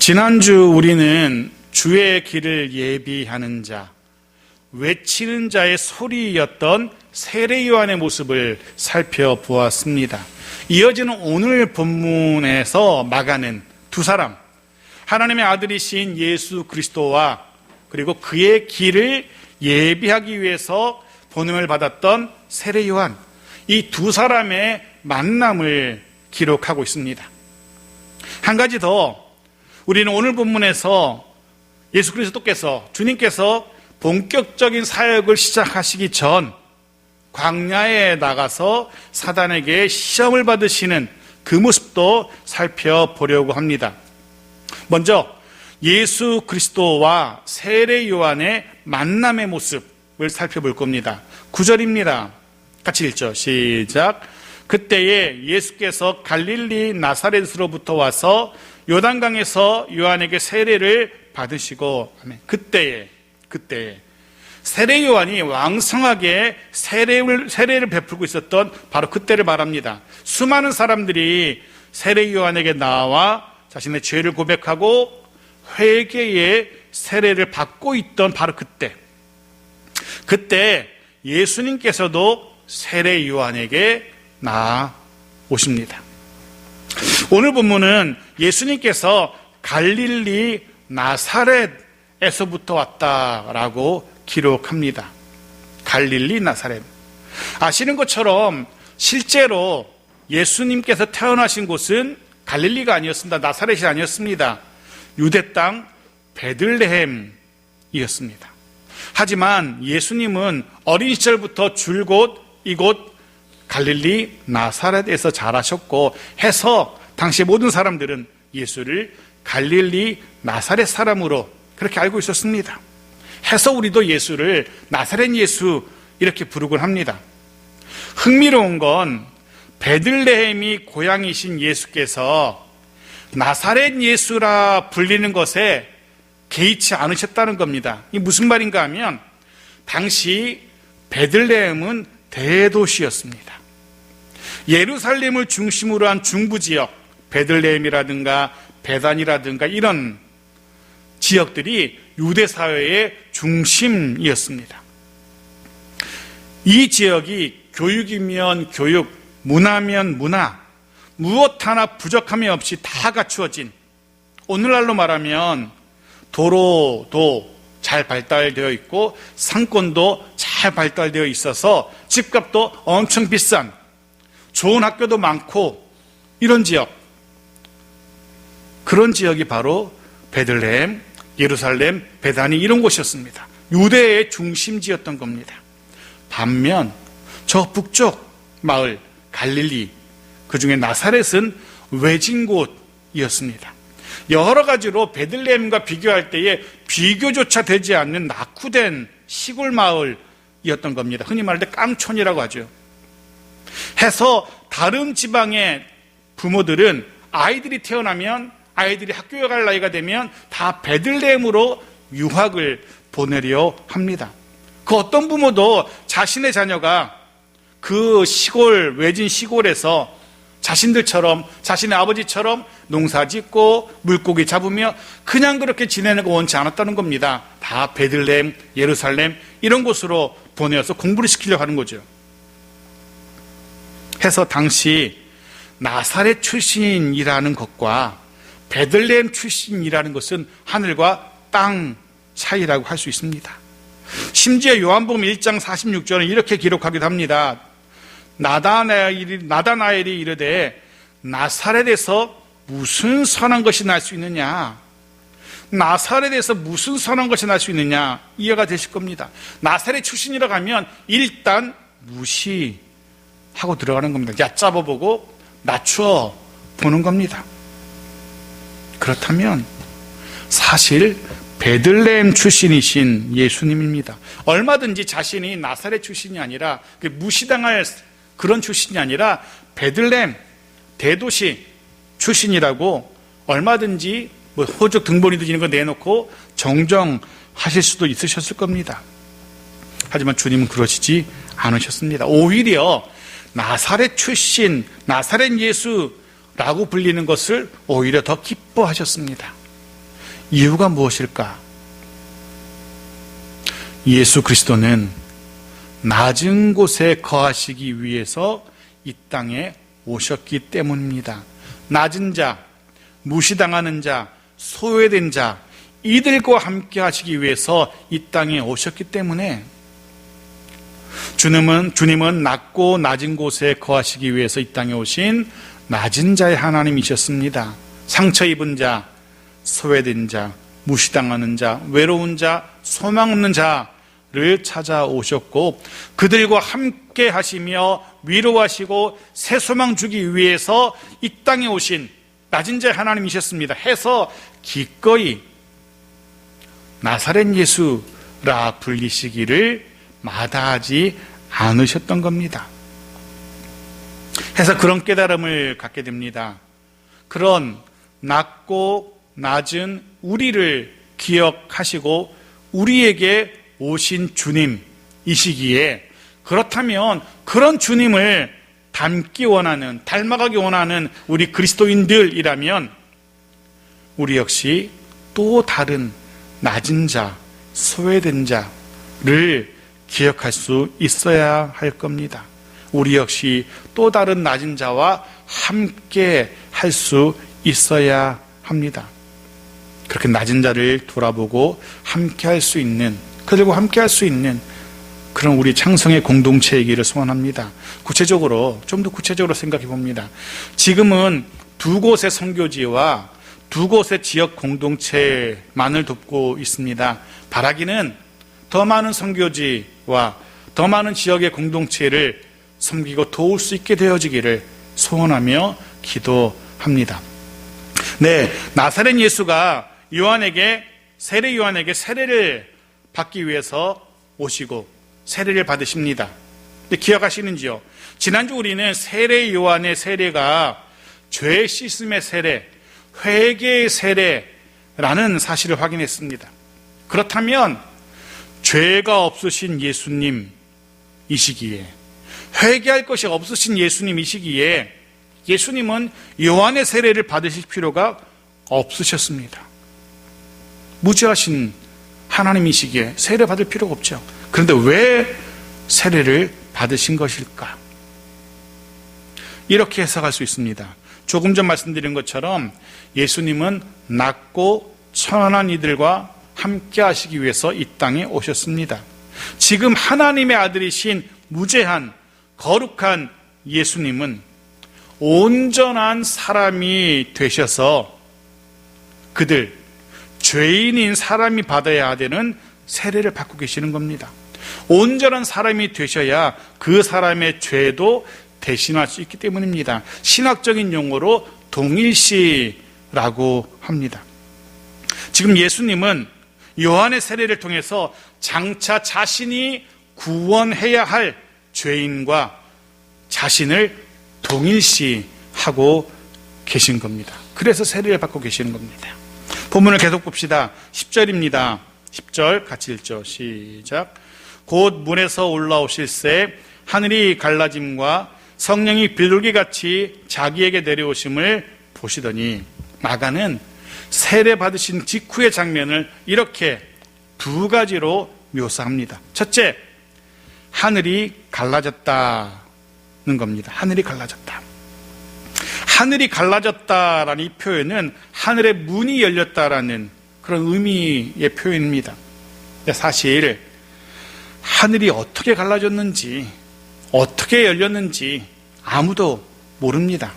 지난주 우리는 주의 길을 예비하는 자, 외치는 자의 소리였던 세례 요한의 모습을 살펴보았습니다. 이어지는 오늘 본문에서 말하는 두 사람, 하나님의 아들이신 예수 그리스도와 그리고 그의 길을 예비하기 위해서 보냄을 받았던 세례 요한, 이 두 사람의 만남을 기록하고 있습니다. 한 가지 더, 우리는 오늘 본문에서 예수 그리스도께서, 주님께서 본격적인 사역을 시작하시기 전 광야에 나가서 사단에게 시험을 받으시는 그 모습도 살펴보려고 합니다. 먼저 예수 그리스도와 세례 요한의 만남의 모습을 살펴볼 겁니다. 9절입니다. 같이 읽죠. 시작. 그때에 예수께서 갈릴리 나사렛으로부터 와서 요단강에서 요한에게 세례를 받으시고, 그때에 세례 요한이 왕성하게 세례를 베풀고 있었던 바로 그때를 말합니다. 수많은 사람들이 세례 요한에게 나와 자신의 죄를 고백하고 회개의 세례를 받고 있던 바로 그때 예수님께서도 세례 요한에게 나오십니다. 오늘 본문은 예수님께서 갈릴리 나사렛에서부터 왔다라고 기록합니다. 갈릴리 나사렛. 아시는 것처럼 실제로 예수님께서 태어나신 곳은 갈릴리가 아니었습니다. 나사렛이 아니었습니다. 유대 땅 베들레헴이었습니다. 하지만 예수님은 어린 시절부터 줄곧 이곳 갈릴리 나사렛에서 자라셨고 해서 당시 모든 사람들은 예수를 갈릴리 나사렛 사람으로 그렇게 알고 있었습니다. 해서 우리도 예수를 나사렛 예수 이렇게 부르곤 합니다. 흥미로운 건 베들레헴이 고향이신 예수께서 나사렛 예수라 불리는 것에 개의치 않으셨다는 겁니다. 이게 무슨 말인가 하면 당시 베들레헴은 대도시였습니다. 예루살렘을 중심으로 한 중부지역, 베들레헴이라든가 베단이라든가 이런 지역들이 유대사회의 중심이었습니다. 이 지역이 교육이면 교육, 문화면 문화, 무엇 하나 부족함이 없이 다 갖추어진, 오늘날로 말하면 도로도 잘 발달되어 있고 상권도 잘 발달되어 있어서 집값도 엄청 비싼, 좋은 학교도 많고 이런 지역, 그런 지역이 바로 베들레헴, 예루살렘, 베다니 이런 곳이었습니다. 유대의 중심지였던 겁니다. 반면 저 북쪽 마을 갈릴리, 그 중에 나사렛은 외진 곳이었습니다. 여러 가지로 베들레헴과 비교할 때에 비교조차 되지 않는 낙후된 시골 마을이었던 겁니다. 흔히 말할 때 깡촌이라고 하죠. 해서 다른 지방의 부모들은 아이들이 태어나면, 아이들이 학교에 갈 나이가 되면 다 베들레헴으로 유학을 보내려 합니다. 그 어떤 부모도 자신의 자녀가 그 시골, 외진 시골에서 자신들처럼, 자신의 아버지처럼 농사 짓고 물고기 잡으며 그냥 그렇게 지내는 거 원치 않았다는 겁니다. 다 베들레헴, 예루살렘 이런 곳으로 보내어서 공부를 시키려고 하는 거죠. 해서 당시 나사렛 출신이라는 것과 베들레헴 출신이라는 것은 하늘과 땅 차이라고 할 수 있습니다. 심지어 요한복음 1장 46절은 이렇게 기록하기도 합니다. 나다나엘이 이르되 나사렛에서 무슨 선한 것이 날 수 있느냐, 나사렛에서 무슨 선한 것이 날 수 있느냐, 이해가 되실 겁니다. 나사렛 출신이라고 하면 일단 무시하고 들어가는 겁니다. 얕잡아 보고 낮추어 보는 겁니다. 그렇다면 사실 베들레헴 출신이신 예수님입니다. 얼마든지 자신이 나사렛 출신이 아니라 무시당할 그런 출신이 아니라 베들레헴 대도시 출신이라고 얼마든지 호적 등본이도 이런 거 내놓고 정정하실 수도 있으셨을 겁니다. 하지만 주님은 그러시지 않으셨습니다. 오히려 나사렛 출신, 나사렛 예수라고 불리는 것을 오히려 더 기뻐하셨습니다. 이유가 무엇일까? 예수 그리스도는 낮은 곳에 거하시기 위해서 이 땅에 오셨기 때문입니다. 낮은 자, 무시당하는 자, 소외된 자, 이들과 함께 하시기 위해서 이 땅에 오셨기 때문에 주님은 낮고 낮은 곳에 거하시기 위해서 이 땅에 오신 낮은 자의 하나님이셨습니다. 상처 입은 자, 소외된 자, 무시당하는 자, 외로운 자, 소망 없는 자를 찾아오셨고 그들과 함께 하시며 위로하시고 새 소망 주기 위해서 이 땅에 오신 낮은 자의 하나님이셨습니다. 해서 기꺼이 나사렛 예수라 불리시기를 마다하지 않으셨던 겁니다. 해서 그런 깨달음을 갖게 됩니다. 그런 낮고 낮은 우리를 기억하시고 우리에게 오신 주님이시기에 그렇다면 그런 주님을 닮기 원하는, 닮아가기 원하는 우리 그리스도인들이라면 우리 역시 또 다른 낮은 자, 소외된 자를 기억할 수 있어야 할 겁니다. 우리 역시 또 다른 낮은 자와 함께 할 수 있어야 합니다. 그렇게 낮은 자를 돌아보고 함께 할 수 있는, 그들과 함께 할 수 있는 그런 우리 창성의 공동체이기를 소원합니다. 좀 더 구체적으로 생각해 봅니다. 지금은 두 곳의 선교지와 두 곳의 지역 공동체만을 돕고 있습니다. 바라기는 더 많은 선교지와 더 많은 지역의 공동체를 섬기고 도울 수 있게 되어지기를 소원하며 기도합니다. 네, 나사렛 예수가 세례 요한에게 세례를 받기 위해서 오시고 세례를 받으십니다. 근데 기억하시는지요? 지난주 우리는 세례 요한의 세례가 죄 씻음의 세례, 회개의 세례라는 사실을 확인했습니다. 그렇다면 죄가 없으신 예수님이시기에, 회개할 것이 없으신 예수님이시기에 예수님은 요한의 세례를 받으실 필요가 없으셨습니다. 무죄하신 하나님이시기에 세례 받을 필요가 없죠. 그런데 왜 세례를 받으신 것일까? 이렇게 해석할 수 있습니다. 조금 전 말씀드린 것처럼 예수님은 낮고 천한 이들과 함께 하시기 위해서 이 땅에 오셨습니다. 지금 하나님의 아들이신 무죄한 거룩한 예수님은 온전한 사람이 되셔서 그들, 죄인인 사람이 받아야 되는 세례를 받고 계시는 겁니다. 온전한 사람이 되셔야 그 사람의 죄도 대신할 수 있기 때문입니다. 신학적인 용어로 동일시라고 합니다. 지금 예수님은 요한의 세례를 통해서 장차 자신이 구원해야 할 죄인과 자신을 동일시하고 계신 겁니다. 그래서 세례를 받고 계시는 겁니다. 본문을 계속 봅시다. 10절입니다. 10절 같이 읽죠. 시작. 곧 문에서 올라오실새 하늘이 갈라짐과 성령이 비둘기같이 자기에게 내려오심을 보시더니, 마가는 세례 받으신 직후의 장면을 이렇게 두 가지로 묘사합니다. 첫째, 하늘이 갈라졌다는 겁니다. 하늘이 갈라졌다. 하늘이 갈라졌다라는 이 표현은 하늘의 문이 열렸다라는 그런 의미의 표현입니다. 사실 하늘이 어떻게 갈라졌는지, 어떻게 열렸는지 아무도 모릅니다.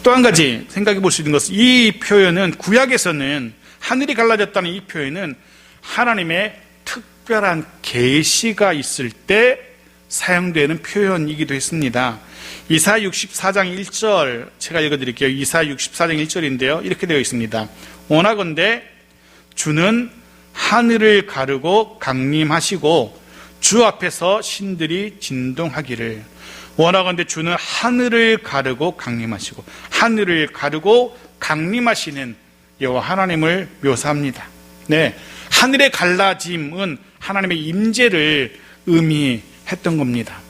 또 한 가지 생각해 볼 수 있는 것은, 이 표현은 구약에서는 하늘이 갈라졌다는 이 표현은 하나님의 특별한 계시가 있을 때 사용되는 표현이기도 했습니다. 이사야 64장 1절 제가 읽어드릴게요. 이사야 64장 1절인데요. 이렇게 되어 있습니다. 원하건대 주는 하늘을 가르고 강림하시고 주 앞에서 신들이 진동하기를. 원하건대 주는 하늘을 가르고 강림하시고, 하늘을 가르고 강림하시는 여호와 하나님을 묘사합니다. 네, 하늘의 갈라짐은 하나님의 임재를 의미했던 겁니다.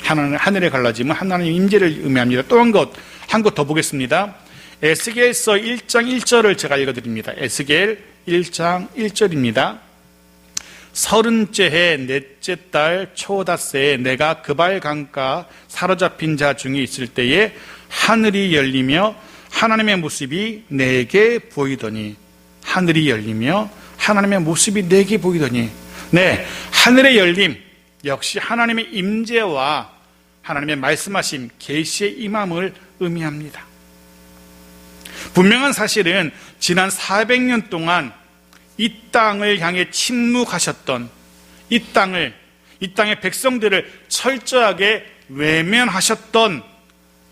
하늘의 갈라짐은 하나님의 임재를 의미합니다. 또 한 것 더 보겠습니다. 에스겔서 1장 1절을 제가 읽어드립니다. 에스겔 1장 1절입니다. 30째 해 넷째 달 초닷새에 내가 그발 강가 사로잡힌 자 중에 있을 때에 하늘이 열리며 하나님의 모습이 내게 보이더니, 하늘이 열리며 하나님의 모습이 내게 보이더니, 네, 하늘의 열림 역시 하나님의 임재와 하나님의 말씀하신 계시의 임함을 의미합니다. 분명한 사실은 지난 400년 동안 이 땅을 향해 침묵하셨던, 이 땅의 백성들을 철저하게 외면하셨던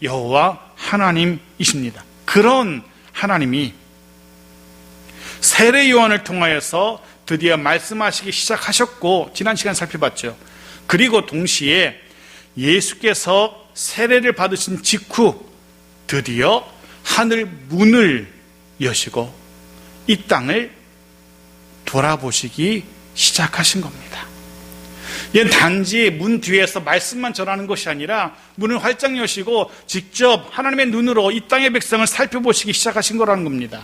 여호와 하나님이십니다. 그런 하나님이 세례 요한을 통하여서 드디어 말씀하시기 시작하셨고, 지난 시간 살펴봤죠. 그리고 동시에 예수께서 세례를 받으신 직후 드디어 하늘 문을 여시고 이 땅을 돌아보시기 시작하신 겁니다. 이건 단지 문 뒤에서 말씀만 전하는 것이 아니라 문을 활짝 여시고 직접 하나님의 눈으로 이 땅의 백성을 살펴보시기 시작하신 거라는 겁니다.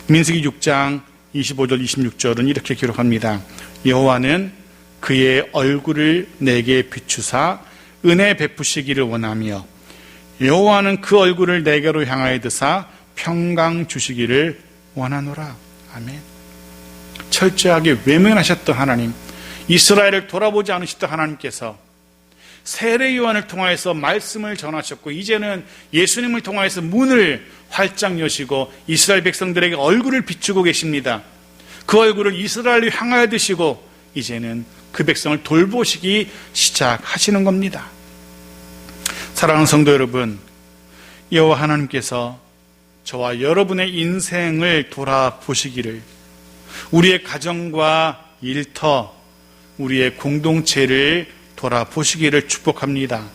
민수기 6장 25절 26절은 이렇게 기록합니다. 여호와는 그의 얼굴을 내게 비추사 은혜 베푸시기를 원하며 여호와는 그 얼굴을 내게로 향하여 드사 평강 주시기를 원하노라. 아멘. 철저하게 외면하셨던 하나님, 이스라엘을 돌아보지 않으셨던 하나님께서 세례 요한을 통하여서 말씀을 전하셨고, 이제는 예수님을 통하여서 문을 활짝 여시고 이스라엘 백성들에게 얼굴을 비추고 계십니다. 그 얼굴을 이스라엘을 향하여 드시고 이제는 그 백성을 돌보시기 시작하시는 겁니다. 사랑하는 성도 여러분, 여호와 하나님께서 저와 여러분의 인생을 돌아보시기를, 우리의 가정과 일터, 우리의 공동체를 돌아보시기를 축복합니다.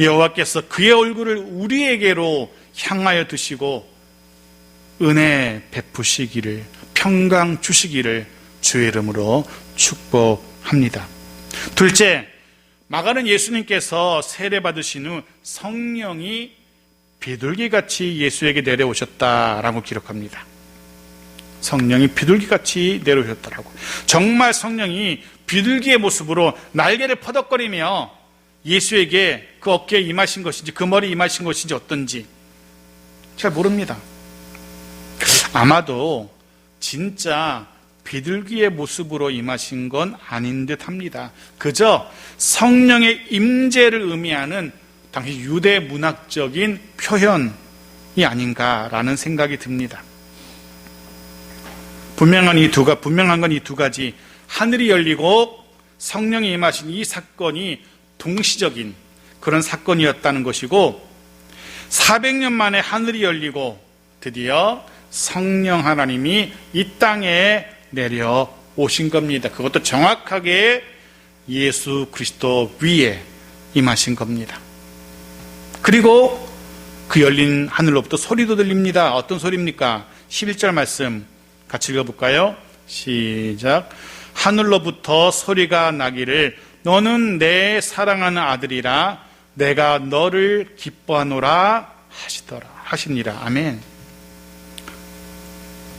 여호와께서 그의 얼굴을 우리에게로 향하여 두시고 은혜 베푸시기를, 평강 주시기를 주의 이름으로 축복합니다. 둘째, 마가는 예수님께서 세례받으신 후 성령이 비둘기같이 예수에게 내려오셨다라고 기록합니다. 성령이 비둘기같이 내려오셨다라고. 정말 성령이 비둘기의 모습으로 날개를 퍼덕거리며 예수에게 그 어깨에 임하신 것인지 그 머리에 임하신 것인지 어떤지 잘 모릅니다. 아마도 진짜 비둘기의 모습으로 임하신 건 아닌 듯 합니다. 그저 성령의 임재를 의미하는 당시 유대 문학적인 표현이 아닌가라는 생각이 듭니다. 분명한 건 이 두 가지, 하늘이 열리고 성령이 임하신 이 사건이 동시적인 그런 사건이었다는 것이고, 400년 만에 하늘이 열리고 드디어 성령 하나님이 이 땅에 내려오신 겁니다. 그것도 정확하게 예수 그리스도 위에 임하신 겁니다. 그리고 그 열린 하늘로부터 소리도 들립니다. 어떤 소리입니까? 11절 말씀 같이 읽어볼까요? 시작. 하늘로부터 소리가 나기를 너는 내 사랑하는 아들이라 내가 너를 기뻐하노라 하시니라. 아멘.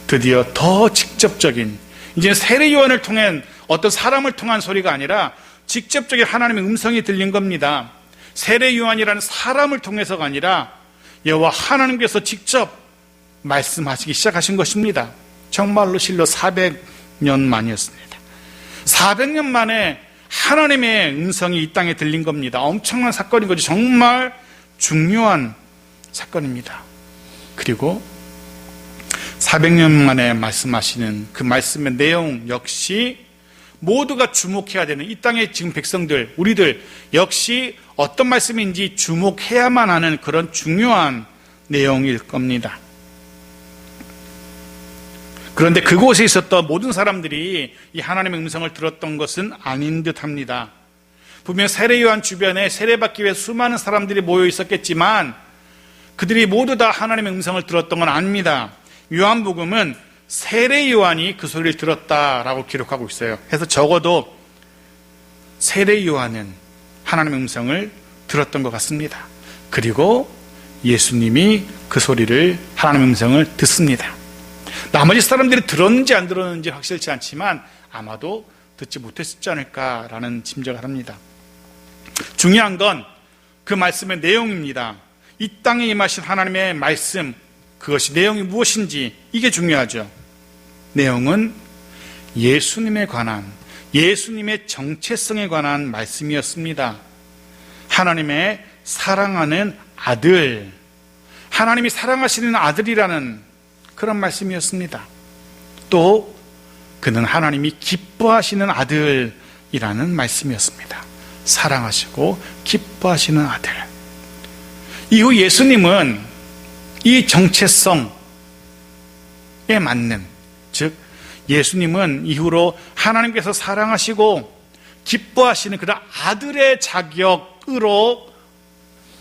드디어 더 직접적인, 이제 세례 요한을 통한 어떤 사람을 통한 소리가 아니라 직접적인 하나님의 음성이 들린 겁니다. 세례 요한이라는 사람을 통해서가 아니라 여호와 하나님께서 직접 말씀하시기 시작하신 것입니다. 정말로 실로 400년 만이었습니다. 400년 만에 하나님의 음성이 이 땅에 들린 겁니다. 엄청난 사건인 거죠. 정말 중요한 사건입니다. 그리고 400년 만에 말씀하시는 그 말씀의 내용 역시 모두가 주목해야 되는, 이 땅의 지금 백성들, 우리들 역시 어떤 말씀인지 주목해야만 하는 그런 중요한 내용일 겁니다. 그런데 그곳에 있었던 모든 사람들이 이 하나님의 음성을 들었던 것은 아닌 듯합니다. 분명 세례 요한 주변에 세례받기 위해 수많은 사람들이 모여 있었겠지만 그들이 모두 다 하나님의 음성을 들었던 건 아닙니다. 요한복음은 세례 요한이 그 소리를 들었다라고 기록하고 있어요. 그래서 적어도 세례 요한은 하나님의 음성을 들었던 것 같습니다. 그리고 예수님이 그 소리를, 하나님의 음성을 듣습니다. 나머지 사람들이 들었는지 안 들었는지 확실치 않지만 아마도 듣지 못했지 않을까라는 짐작을 합니다. 중요한 건 그 말씀의 내용입니다. 이 땅에 임하신 하나님의 말씀, 그것이 내용이 무엇인지 이게 중요하죠. 내용은 예수님에 관한, 예수님의 정체성에 관한 말씀이었습니다. 하나님의 사랑하는 아들, 하나님이 사랑하시는 아들이라는 그런 말씀이었습니다. 또 그는 하나님이 기뻐하시는 아들이라는 말씀이었습니다. 사랑하시고 기뻐하시는 아들. 이후 예수님은 이 정체성에 맞는, 즉 예수님은 이후로 하나님께서 사랑하시고 기뻐하시는 그런 아들의 자격으로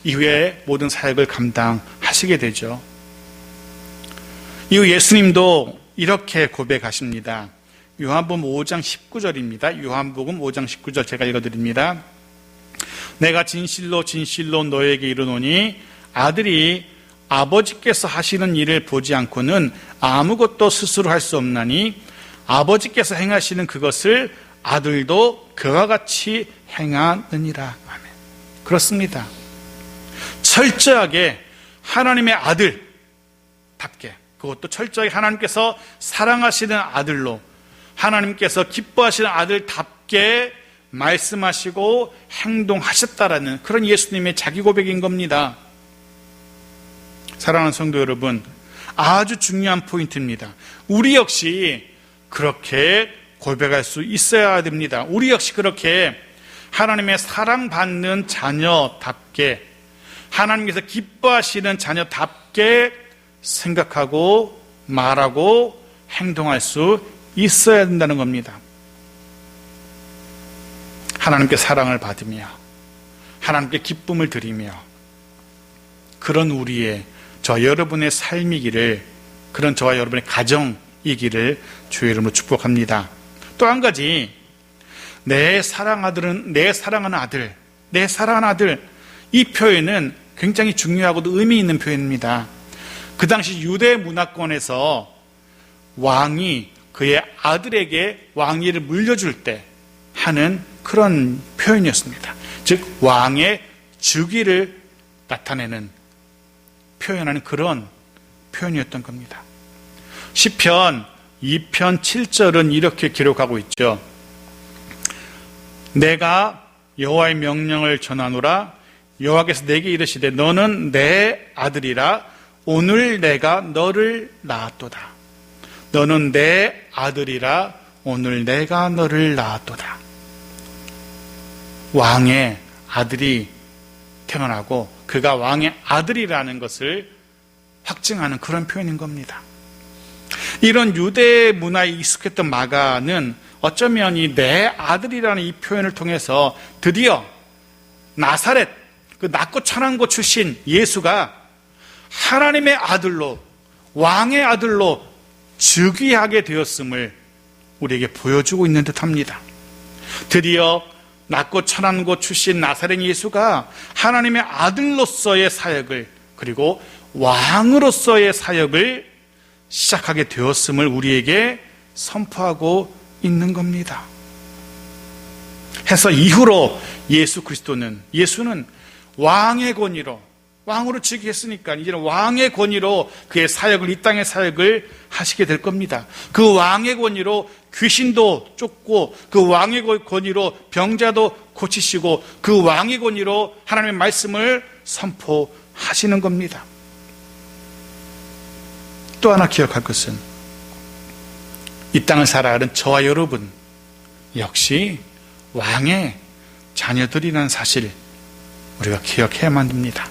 이후에 모든 사역을 감당하시게 되죠. 이후 예수님도 이렇게 고백하십니다. 요한복음 5장 19절입니다. 요한복음 5장 19절 제가 읽어드립니다. 내가 진실로 진실로 너에게 이르노니 아들이 아버지께서 하시는 일을 보지 않고는 아무것도 스스로 할 수 없나니 아버지께서 행하시는 그것을 아들도 그와 같이 행하느니라. 아멘. 그렇습니다. 철저하게 하나님의 아들답게, 그것도 철저하게 하나님께서 사랑하시는 아들로, 하나님께서 기뻐하시는 아들답게 말씀하시고 행동하셨다라는 그런 예수님의 자기 고백인 겁니다. 사랑하는 성도 여러분, 아주 중요한 포인트입니다. 우리 역시 그렇게 고백할 수 있어야 됩니다. 우리 역시 그렇게 하나님의 사랑받는 자녀답게, 하나님께서 기뻐하시는 자녀답게 생각하고 말하고 행동할 수 있어야 된다는 겁니다. 하나님께 사랑을 받으며 하나님께 기쁨을 드리며 그런 우리의, 저 여러분의 삶이기를, 그런 저와 여러분의 가정이기를 주의 이름으로 축복합니다. 또 한 가지, 내 사랑하는 아들, 내 사랑하는 아들, 이 표현은 굉장히 중요하고도 의미 있는 표현입니다. 그 당시 유대 문화권에서 왕이 그의 아들에게 왕위를 물려줄 때 하는 그런 표현이었습니다. 즉 왕의 즉위를 나타내는, 표현하는 그런 표현이었던 겁니다. 시편 2편 7절은 이렇게 기록하고 있죠. 내가 여호와의 명령을 전하노라. 여호와께서 내게 이르시되 너는 내 아들이라. 오늘 내가 너를 낳았도다. 너는 내 아들이라. 오늘 내가 너를 낳았도다. 왕의 아들이 태어나고 그가 왕의 아들이라는 것을 확증하는 그런 표현인 겁니다. 이런 유대 문화에 익숙했던 마가는 어쩌면 이 내 아들이라는 이 표현을 통해서 드디어 나사렛, 그 낮고 천한 곳 출신 예수가 하나님의 아들로, 왕의 아들로 즉위하게 되었음을 우리에게 보여주고 있는 듯합니다. 드디어 낮고 천한 곳 출신 나사렛 예수가 하나님의 아들로서의 사역을, 그리고 왕으로서의 사역을 시작하게 되었음을 우리에게 선포하고 있는 겁니다. 해서 이후로 예수는 왕의 권위로, 왕으로 즉위했으니까 이제는 왕의 권위로 그의 사역을, 이 땅의 사역을 하시게 될 겁니다. 그 왕의 권위로 귀신도 쫓고, 그 왕의 권위로 병자도 고치시고, 그 왕의 권위로 하나님의 말씀을 선포하시는 겁니다. 또 하나 기억할 것은 이 땅을 살아가는 저와 여러분 역시 왕의 자녀들이라는 사실 우리가 기억해야만 됩니다.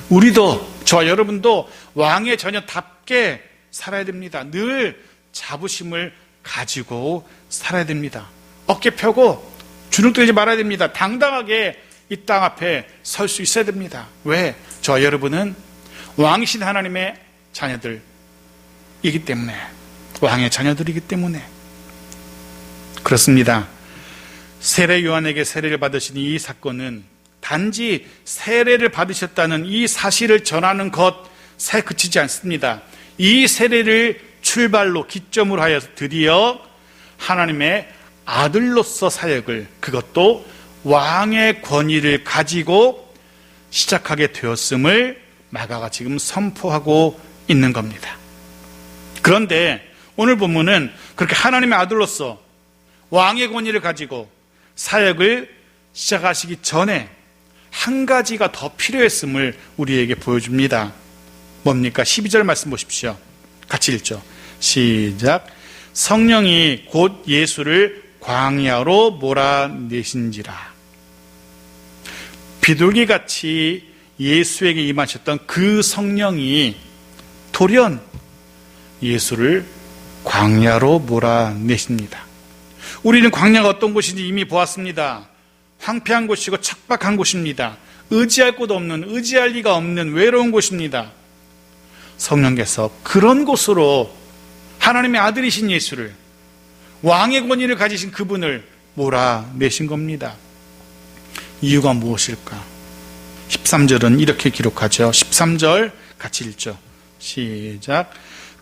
우리도, 저와 여러분도 왕의 자녀답게 살아야 됩니다. 늘 자부심을 가지고 살아야 됩니다. 어깨 펴고 주눅들지 말아야 됩니다. 당당하게 이 땅 앞에 설 수 있어야 됩니다. 왜? 저와 여러분은 왕이신 하나님의 자녀들이기 때문에, 왕의 자녀들이기 때문에 그렇습니다. 세례 요한에게 세례를 받으신 이 사건은 단지 세례를 받으셨다는 이 사실을 전하는 것에 그치지 않습니다. 이 세례를 출발로 기점으로 하여 드디어 하나님의 아들로서 사역을, 그것도 왕의 권위를 가지고 시작하게 되었음을 마가가 지금 선포하고 있는 겁니다. 그런데 오늘 본문은 그렇게 하나님의 아들로서 왕의 권위를 가지고 사역을 시작하시기 전에 한 가지가 더 필요했음을 우리에게 보여줍니다. 뭡니까? 12절 말씀 보십시오. 같이 읽죠. 시작. 성령이 곧 예수를 광야로 몰아내신지라. 비둘기같이 예수에게 임하셨던 그 성령이 돌연 예수를 광야로 몰아내십니다. 우리는 광야가 어떤 곳인지 이미 보았습니다. 황폐한 곳이고 척박한 곳입니다. 의지할 곳 없는, 의지할 리가 없는 외로운 곳입니다. 성령께서 그런 곳으로 하나님의 아들이신 예수를, 왕의 권위를 가지신 그분을 몰아내신 겁니다. 이유가 무엇일까? 13절은 이렇게 기록하죠. 13절 같이 읽죠. 시작.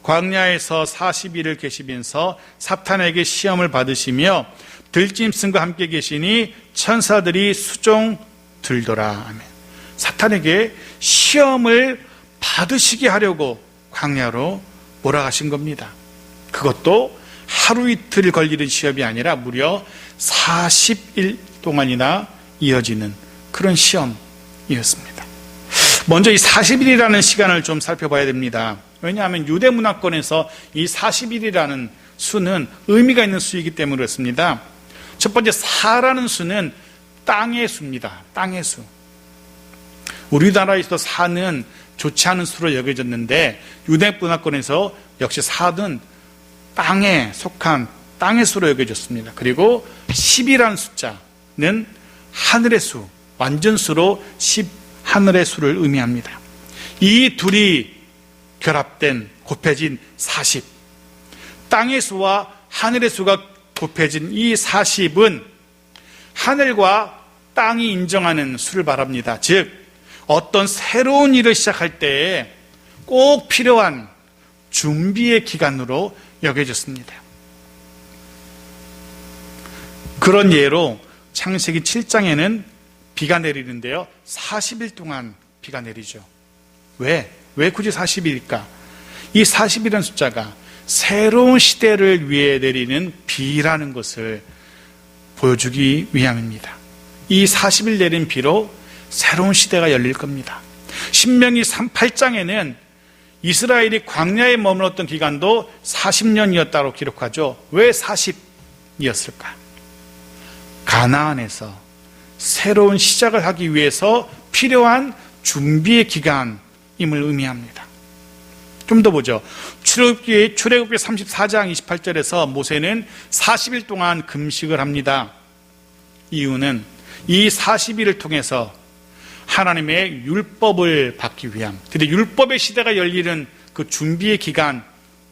광야에서 40일을 계시면서 사탄에게 시험을 받으시며 들짐승과 함께 계시니 천사들이 수종 들더라. 아멘. 사탄에게 시험을 받으시게 하려고 광야로 몰아가신 겁니다. 그것도 하루 이틀 걸리는 시험이 아니라 무려 40일 동안이나 이어지는 그런 시험이었습니다. 먼저 이 40일이라는 시간을 좀 살펴봐야 됩니다. 왜냐하면 유대 문화권에서 이 40일이라는 수는 의미가 있는 수이기 때문에 그렇습니다. 첫 번째, 4라는 수는 땅의 수입니다. 땅의 수. 우리나라에서도 4는 좋지 않은 수로 여겨졌는데 유대 문화권에서 역시 4는 땅에 속한 땅의 수로 여겨졌습니다. 그리고 10이라는 숫자는 하늘의 수, 완전수로 10, 하늘의 수를 의미합니다. 이 둘이 결합된 곱해진 40, 땅의 수와 하늘의 수가 곱해진 이 40은 하늘과 땅이 인정하는 수를 말합니다. 즉 어떤 새로운 일을 시작할 때에 꼭 필요한 준비의 기간으로 여겨졌습니다. 그런 예로 창세기 7장에는 비가 내리는데요, 40일 동안 비가 내리죠. 왜 굳이 40일일까? 이 40이라는 숫자가 새로운 시대를 위해 내리는 비라는 것을 보여주기 위함입니다. 이 40일 내린 비로 새로운 시대가 열릴 겁니다. 신명기 8장에는 이스라엘이 광야에 머물렀던 기간도 40년이었다고 기록하죠. 왜 40이었을까? 가나안에서 새로운 시작을 하기 위해서 필요한 준비의 기간임을 의미합니다. 좀 더 보죠. 출애굽기 34장 28절에서 모세는 40일 동안 금식을 합니다. 이유는 이 40일을 통해서 하나님의 율법을 받기 위함, 드디어 율법의 시대가 열리는 그 준비의 기간을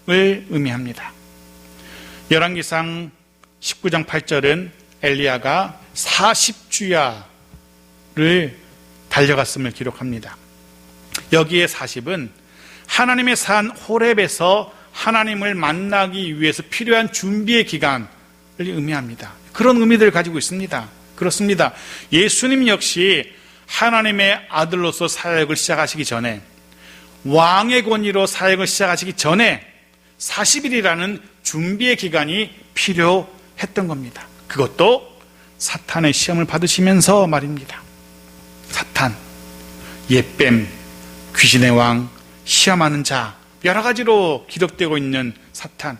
의미합니다. 열왕기상 19장 8절은 엘리야가 40주야를 달려갔음을 기록합니다. 여기에 40은 하나님의 산 호렙에서 하나님을 만나기 위해서 필요한 준비의 기간을 의미합니다. 그런 의미들을 가지고 있습니다. 그렇습니다. 예수님 역시 하나님의 아들로서 사역을 시작하시기 전에, 왕의 권위로 사역을 시작하시기 전에 40일이라는 준비의 기간이 필요했던 겁니다. 그것도 사탄의 시험을 받으시면서 말입니다. 사탄, 옛뱀, 귀신의 왕, 시험하는 자, 여러 가지로 기록되고 있는 사탄.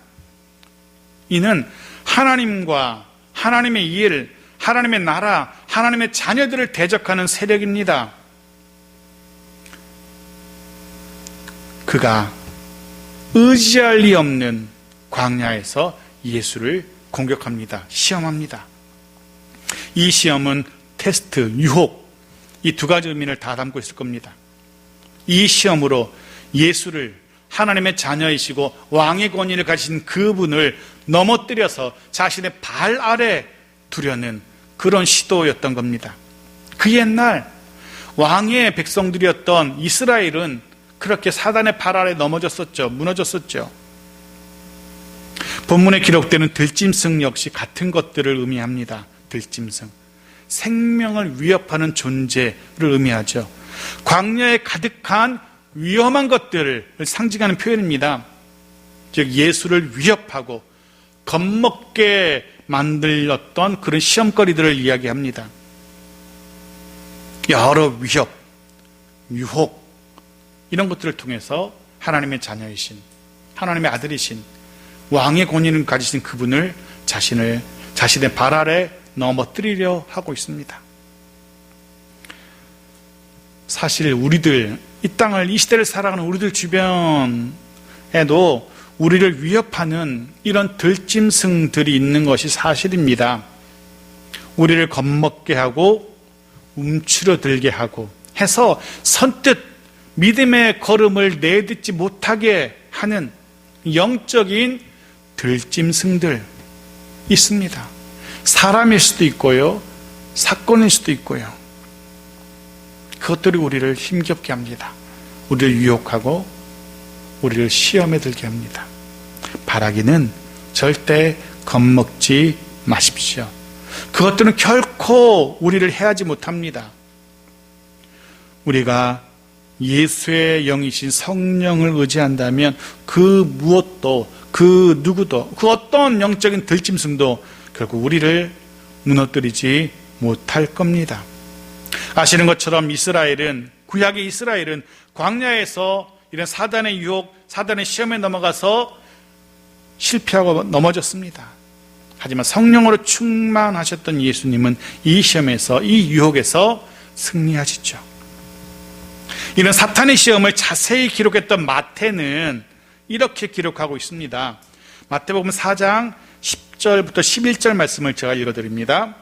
이는 하나님과 하나님의 일, 하나님의 나라, 하나님의 자녀들을 대적하는 세력입니다. 그가 의지할 리 없는 광야에서 예수를 공격합니다. 시험합니다. 이 시험은 테스트, 유혹, 이 두 가지 의미를 다 담고 있을 겁니다. 이 시험으로 예수를, 하나님의 자녀이시고 왕의 권위를 가진 그분을 넘어뜨려서 자신의 발 아래 두려는 그런 시도였던 겁니다. 그 옛날 왕의 백성들이었던 이스라엘은 그렇게 사단의 발 아래 넘어졌었죠. 무너졌었죠. 본문에 기록되는 들짐승 역시 같은 것들을 의미합니다. 들짐승. 생명을 위협하는 존재를 의미하죠. 광야에 가득한 위험한 것들을 상징하는 표현입니다. 즉 예수를 위협하고 겁먹게 만들었던 그런 시험거리들을 이야기합니다. 여러 위협, 유혹 이런 것들을 통해서 하나님의 자녀이신, 하나님의 아들이신, 왕의 권위를 가지신 그분을 자신의 발 아래 넘어뜨리려 하고 있습니다. 사실 우리들, 이 시대를 살아가는 우리들 주변에도 우리를 위협하는 이런 들짐승들이 있는 것이 사실입니다. 우리를 겁먹게 하고 움츠러들게 하고 해서 선뜻 믿음의 걸음을 내딛지 못하게 하는 영적인 들짐승들 있습니다. 사람일 수도 있고요, 사건일 수도 있고요. 그것들이 우리를 힘겹게 합니다. 우리를 유혹하고 우리를 시험에 들게 합니다. 바라기는 절대 겁먹지 마십시오. 그것들은 결코 우리를 해하지 못합니다. 우리가 예수의 영이신 성령을 의지한다면 그 무엇도, 그 누구도, 그 어떤 영적인 들짐승도 결국 우리를 무너뜨리지 못할 겁니다. 아시는 것처럼 구약의 이스라엘은 광야에서 이런 사단의 유혹, 사단의 시험에 넘어가서 실패하고 넘어졌습니다. 하지만 성령으로 충만하셨던 예수님은 이 시험에서, 이 유혹에서 승리하시죠. 이런 사탄의 시험을 자세히 기록했던 마태는 이렇게 기록하고 있습니다. 마태복음 4장 10절부터 11절 말씀을 제가 읽어드립니다.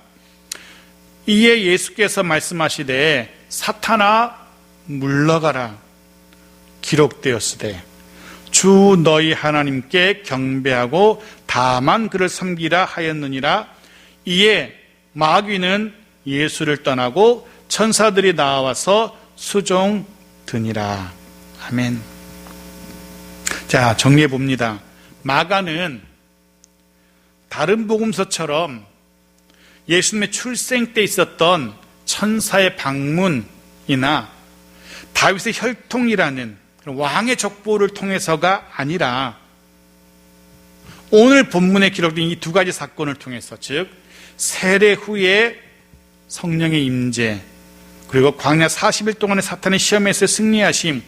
이에 예수께서 말씀하시되 사탄아 물러가라 기록되었으되 주 너희 하나님께 경배하고 다만 그를 섬기라 하였느니라. 이에 마귀는 예수를 떠나고 천사들이 나와서 수종드니라. 아멘. 자, 정리해 봅니다. 마가는 다른 복음서처럼 예수님의 출생 때 있었던 천사의 방문이나 다윗의 혈통이라는 왕의 족보를 통해서가 아니라 오늘 본문에 기록된 이 두 가지 사건을 통해서, 즉 세례 후에 성령의 임재, 그리고 광야 40일 동안의 사탄의 시험에서 승리하심,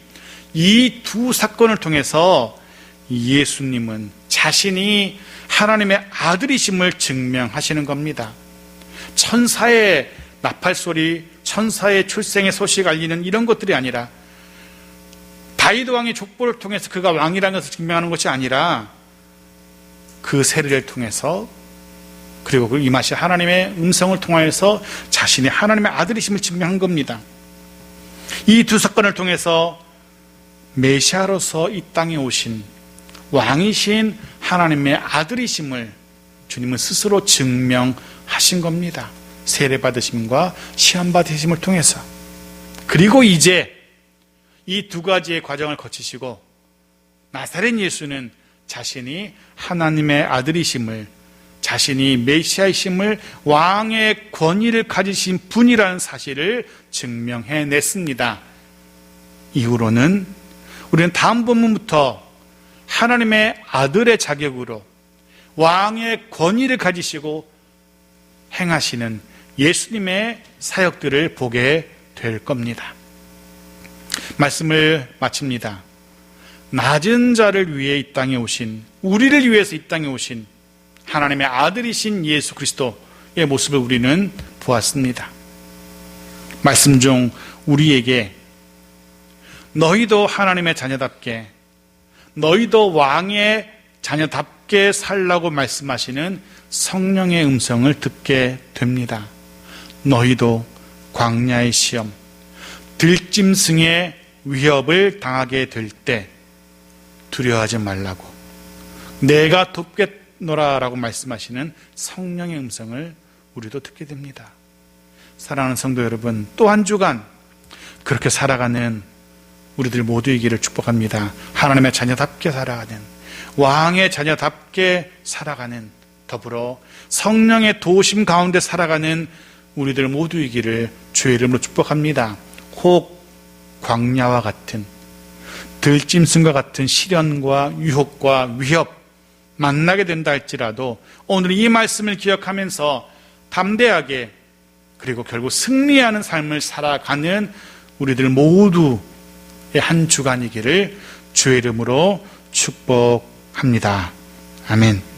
이 두 사건을 통해서 예수님은 자신이 하나님의 아들이심을 증명하시는 겁니다. 천사의 나팔소리, 천사의 출생의 소식 알리는 이런 것들이 아니라, 다윗 왕의 족보를 통해서 그가 왕이라는 것을 증명하는 것이 아니라 그 세례를 통해서, 그리고 그 임하신 하나님의 음성을 통하여서 자신이 하나님의 아들이심을 증명한 겁니다. 이 두 사건을 통해서 메시아로서 이 땅에 오신 왕이신 하나님의 아들이심을 주님은 스스로 증명하신 겁니다. 세례받으심과 시험받으심을 통해서. 그리고 이제 이 두 가지의 과정을 거치시고 나사렛 예수는 자신이 하나님의 아들이심을, 자신이 메시아이심을, 왕의 권위를 가지신 분이라는 사실을 증명해냈습니다. 이후로는 우리는 다음 본문부터 하나님의 아들의 자격으로 왕의 권위를 가지시고 행하시는 예수님의 사역들을 보게 될 겁니다. 말씀을 마칩니다. 낮은 자를 위해 이 땅에 오신, 우리를 위해서 이 땅에 오신 하나님의 아들이신 예수 그리스도의 모습을 우리는 보았습니다. 말씀 중 우리에게 너희도 하나님의 자녀답게, 너희도 왕의 자녀답게 살라고 말씀하시는 성령의 음성을 듣게 됩니다. 너희도 광야의 시험, 들짐승의 위협을 당하게 될 때 두려워하지 말라고, 내가 돕겠노라 라고 말씀하시는 성령의 음성을 우리도 듣게 됩니다. 사랑하는 성도 여러분, 또 한 주간 그렇게 살아가는 우리들 모두이기를 축복합니다. 하나님의 자녀답게 살아가는, 왕의 자녀답게 살아가는, 더불어 성령의 도우심 가운데 살아가는 우리들 모두이기를 주의 이름으로 축복합니다. 혹 광야와 같은, 들짐승과 같은 시련과 유혹과 위협 만나게 된다 할지라도 오늘 이 말씀을 기억하면서 담대하게, 그리고 결국 승리하는 삶을 살아가는 우리들 모두의 한 주간이기를 주의 이름으로 축복합니다. 아멘.